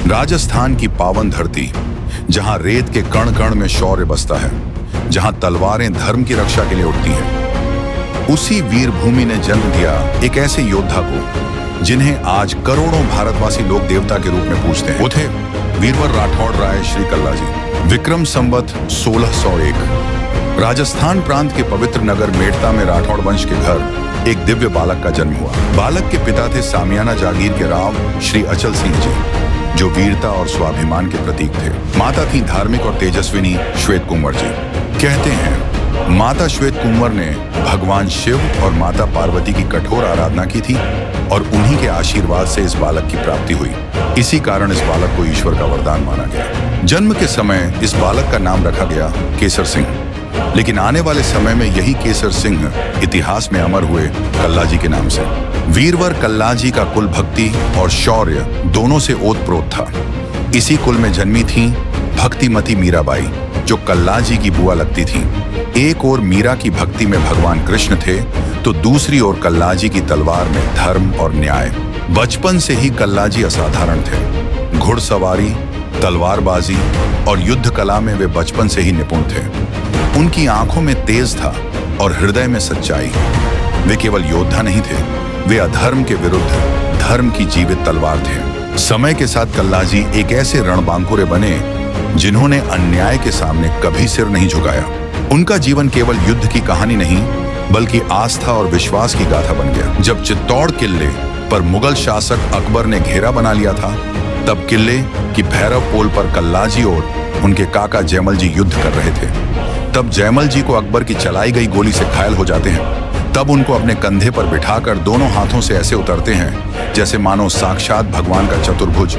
राजस्थान की पावन धरती, जहां रेत के कण कण में शौर्य बसता है, जहां तलवारें धर्म की रक्षा के लिए उठती हैं, उसी वीर भूमि ने जन्म दिया एक ऐसे योद्धा को जिन्हें आज करोड़ों भारतवासी लोग देवता के रूप में पूजते हैं। वो थे वीरवर राठौड़ राय श्री कल्लाजी। विक्रम संवत 1601 राजस्थान प्रांत के पवित्र नगर मेड़ता में राठौड़ वंश के घर एक दिव्य बालक का जन्म हुआ। बालक के पिता थे सामियाना जागीर के राव श्री अचल सिंह जी, जो वीरता और स्वाभिमान के प्रतीक थे। माता थी धार्मिक और तेजस्विनी श्वेत कुंवर जी। कहते हैं माता श्वेत कुंवर ने भगवान शिव और माता पार्वती की कठोर आराधना की थी और उन्हीं के आशीर्वाद से इस बालक की प्राप्ति हुई। इसी कारण इस बालक को ईश्वर का वरदान माना गया। जन्म के समय इस बालक का नाम रखा गया केसर सिंह, लेकिन आने वाले समय में यही केसर सिंह इतिहास में अमर हुए कल्लाजी के नाम से। वीरवर कल्लाजी का कुल भक्ति और शौर्य दोनों से ओतप्रोत था। इसी कुल में जन्मी थी भक्तिमती मीराबाई, जो कल्लाजी की बुआ लगती थी। एक ओर मीरा की भक्ति में भगवान कृष्ण थे, तो दूसरी ओर कल्लाजी की तलवार में धर्म और न्याय। बचपन से ही कल्लाजी असाधारण थे। घुड़सवारी, तलवारबाजी और युद्ध कला में वे बचपन से ही निपुण थे। उनकी आंखों में तेज था और हृदय में सच्चाई। वे केवल योद्धा नहीं थे, वे अधर्म के विरुद्ध धर्म की जीवित तलवार थे। समय के साथ कल्लाजी एक ऐसे रणबांकुरे बने जिन्होंने अन्याय के सामने कभी सिर नहीं झुकाया। उनका जीवन केवल युद्ध की कहानी नहीं, बल्कि आस्था और विश्वास की गाथा बन गया। जब चित्तौड़ किले पर मुगल शासक अकबर ने घेरा बना लिया था, तब किले की भैरव पोल पर कल्लाजी और उनके काका जयमल जी युद्ध कर रहे थे। तब जयमल जी को अकबर की चलाई गई गोली से घायल हो जाते हैं। तब उनको अपने कंधे पर बिठाकर दोनों हाथों से ऐसे उतरते हैं जैसे मानो साक्षात भगवान का चतुर्भुज